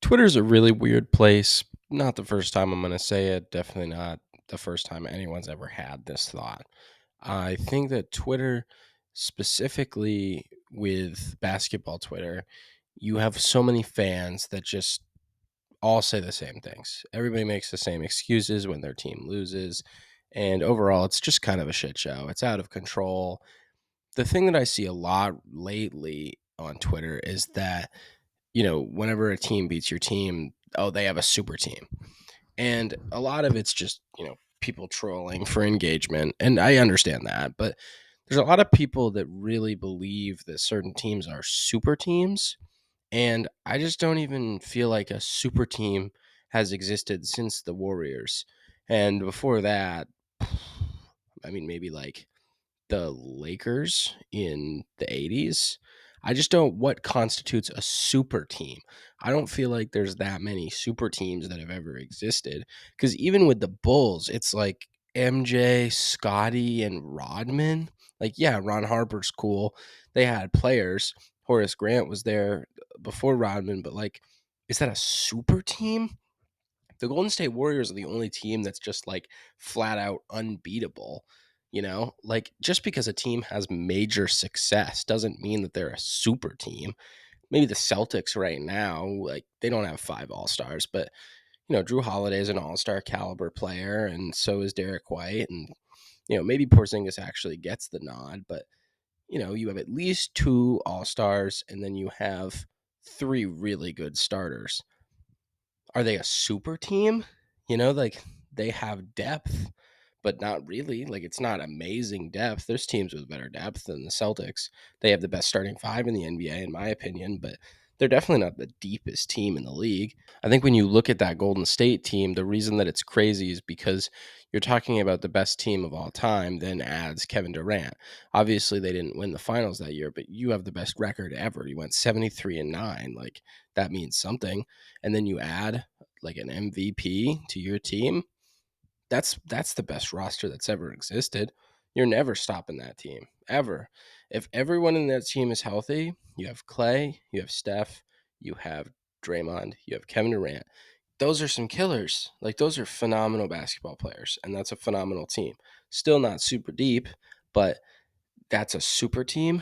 Twitter's a really weird place. Not the first time I'm going to say it. Definitely not the first time anyone's ever had this thought. I think that Twitter, specifically with basketball Twitter, you have so many fans that just all say the same things. Everybody makes the same excuses when their team loses. And overall, it's just kind of a shit show. It's out of control. The thing that I see a lot lately on Twitter is that whenever a team beats your team, oh, they have a super team. And a lot of it's just, people trolling for engagement. And I understand that. But there's a lot of people that really believe that certain teams are super teams. And I just don't even feel like a super team has existed since the Warriors. And before that, I mean, maybe like the Lakers in the 80s. I just don't what constitutes a super team. I don't feel like there's that many super teams that have ever existed cuz even with the Bulls, it's like MJ, Scotty and Rodman. Like yeah, Ron Harper's cool. They had players. Horace Grant was there before Rodman, but like is that a super team? The Golden State Warriors are the only team that's just like flat out unbeatable. Like just because a team has major success doesn't mean that they're a super team. Maybe the Celtics right now, like they don't have five all stars, but Drew Holiday is an all star caliber player, and so is Derek White, and maybe Porzingis actually gets the nod, but you have at least two all stars, and then you have three really good starters. Are they a super team? Like they have depth, but not really. Like it's not amazing depth. There's teams with better depth than the Celtics. They have the best starting five in the NBA, in my opinion, but they're definitely not the deepest team in the league. I think when you look at that Golden State team, the reason that it's crazy is because you're talking about the best team of all time, then adds Kevin Durant. Obviously, they didn't win the finals that year, but you have the best record ever. You went 73-9. Like that means something. And then you add like an MVP to your team. That's the best roster that's ever existed. You're never stopping that team ever. If everyone in that team is healthy, you have Clay, you have Steph, you have Draymond, you have Kevin Durant. Those are some killers. Like those are phenomenal basketball players, and that's a phenomenal team. Still not super deep, but that's a super team.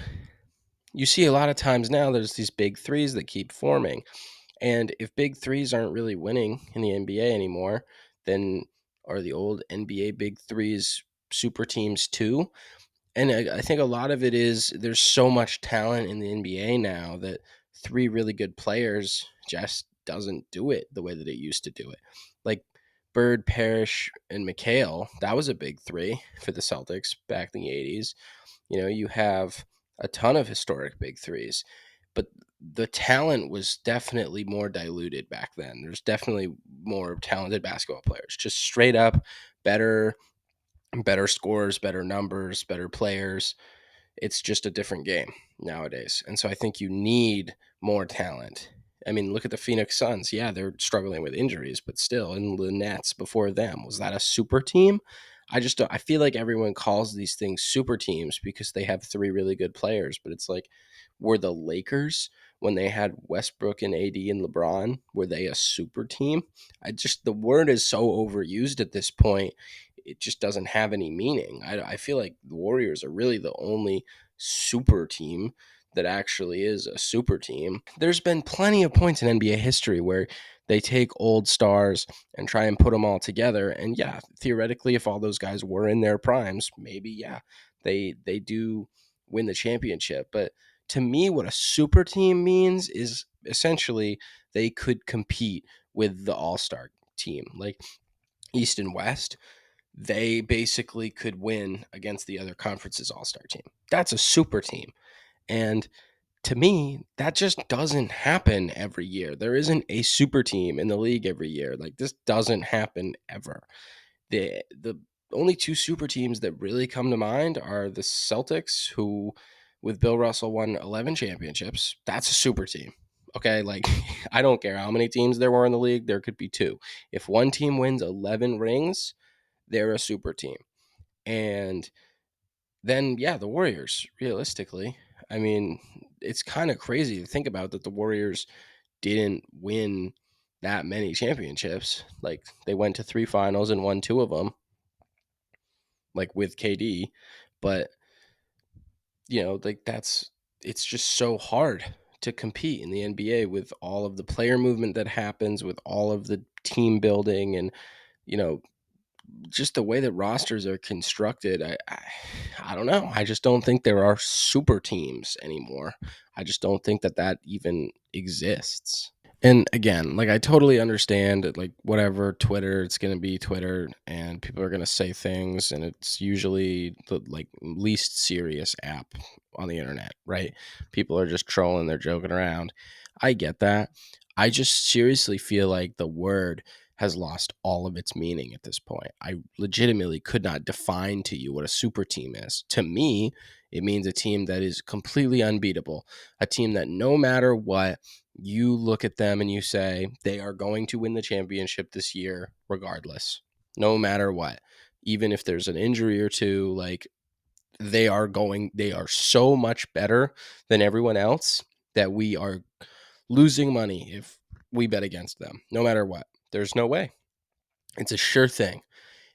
You see a lot of times now there's these big threes that keep forming. And if big threes aren't really winning in the NBA anymore, then are the old NBA big threes super teams too? And I think a lot of it is there's so much talent in the NBA now that three really good players just doesn't do it the way that it used to do it. Like Bird, Parrish, and McHale, that was a big three for the Celtics back in the 80s. You have a ton of historic big threes, but the talent was definitely more diluted back then. There's definitely more talented basketball players, just straight up better, better scores, better numbers, better players. It's just a different game nowadays. And so I think you need more talent. I mean, look at the Phoenix Suns. Yeah, they're struggling with injuries, but still, and the Nets before them. Was that a super team? I just don't, I feel like everyone calls these things super teams because they have three really good players, but it's like, were the Lakers when they had Westbrook and AD and LeBron, were they a super team? The word is so overused at this point, it just doesn't have any meaning. I feel like the Warriors are really the only super team that actually is a super team. There's been plenty of points in NBA history where they take old stars and try and put them all together. And yeah, theoretically, if all those guys were in their primes, maybe yeah, they do win the championship. But to me, what a super team means is essentially they could compete with the All Star team, like East and West. They basically could win against the other conference's all-star team. That's a super team. And to me, that just doesn't happen every year. There isn't a super team in the league every year. Like this doesn't happen ever. The only two super teams that really come to mind are the Celtics, who with Bill Russell won 11 championships. That's a super team. Okay, like I don't care how many teams there were in the league, there could be two. If one team wins 11 rings, they're a super team. And then, yeah, the Warriors, realistically, I mean, it's kind of crazy to think about that the Warriors didn't win. that many championships. Like, they went to 3 finals and won 2 of them, like, with KD, but, like, it's just so hard to compete in the NBA with all of the player movement that happens, with all of the team building and, you know, just the way that rosters are constructed. I don't know. I just don't think there are super teams anymore. I just don't think that that even exists. And again, like, I totally understand that, like, whatever, Twitter, it's going to be Twitter, and people are going to say things, and it's usually the, like, least serious app on the internet, right? People are just trolling, they're joking around. I get that. I just seriously feel like the word has lost all of its meaning at this point. I legitimately could not define to you what a super team is. To me, it means a team that is completely unbeatable, a team that no matter what, you look at them and you say they are going to win the championship this year regardless, no matter what. Even if there's an injury or two, like, they are so much better than everyone else that we are losing money if we bet against them, no matter what. There's no way. It's a sure thing.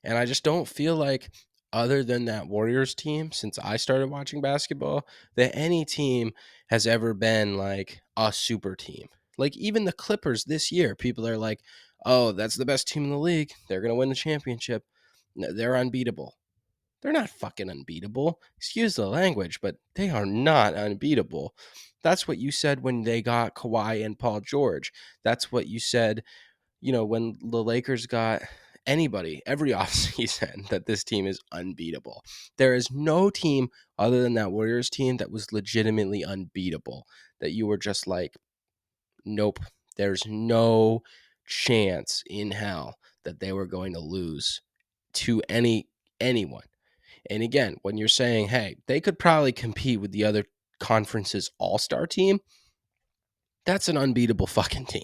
And I just don't feel like, other than that Warriors team, since I started watching basketball, that any team has ever been like a super team. Like, even the Clippers this year, people are like, oh, that's the best team in the league. They're going to win the championship. No, they're unbeatable. They're not fucking unbeatable. Excuse the language, but they are not unbeatable. That's what you said when they got Kawhi and Paul George. That's what you said, when the Lakers got anybody every offseason, that this team is unbeatable. There is no team other than that Warriors team that was legitimately unbeatable, that you were just like, nope, there's no chance in hell that they were going to lose to anyone. And again, when you're saying, hey, they could probably compete with the other conference's all-star team, that's an unbeatable fucking team.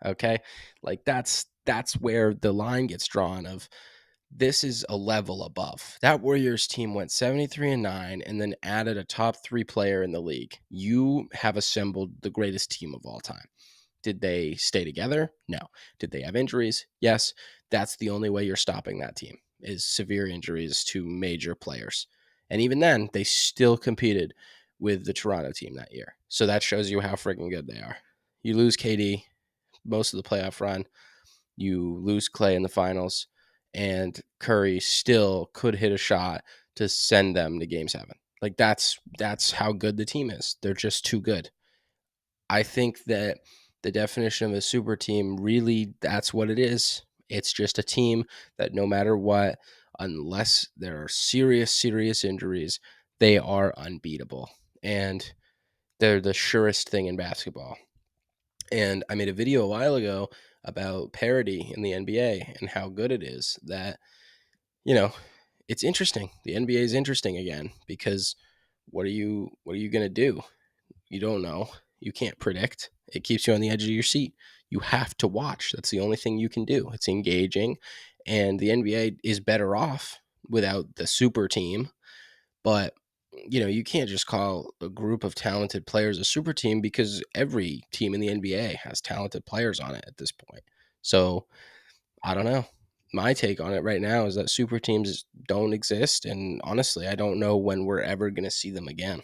Okay? Like, that's where the line gets drawn of, this is a level above. That Warriors team went 73-9 and then added a top 3 player in the league. You have assembled the greatest team of all time. Did they stay together? No. Did they have injuries? Yes. That's the only way you're stopping that team, is severe injuries to major players. And even then, they still competed with the Toronto team that year. So that shows you how freaking good they are. You lose KD most of the playoff run. You lose Clay in the finals, and Curry still could hit a shot to send them to Game 7. Like, that's how good the team is. They're just too good. I think that the definition of a super team, really, that's what it is. It's just a team that no matter what, unless there are serious injuries, they are unbeatable. And they're the surest thing in basketball. And I made a video a while ago about parity in the NBA and how good it is, that, you know, it's interesting. The NBA is interesting again, because what are you going to do? You don't know. You can't predict. It keeps you on the edge of your seat. You have to watch. That's the only thing you can do. It's engaging, and the NBA is better off without the super team. But, you can't just call a group of talented players a super team, because every team in the NBA has talented players on it at this point. So, I don't know. My take on it right now is that super teams don't exist, and honestly, I don't know when we're ever going to see them again.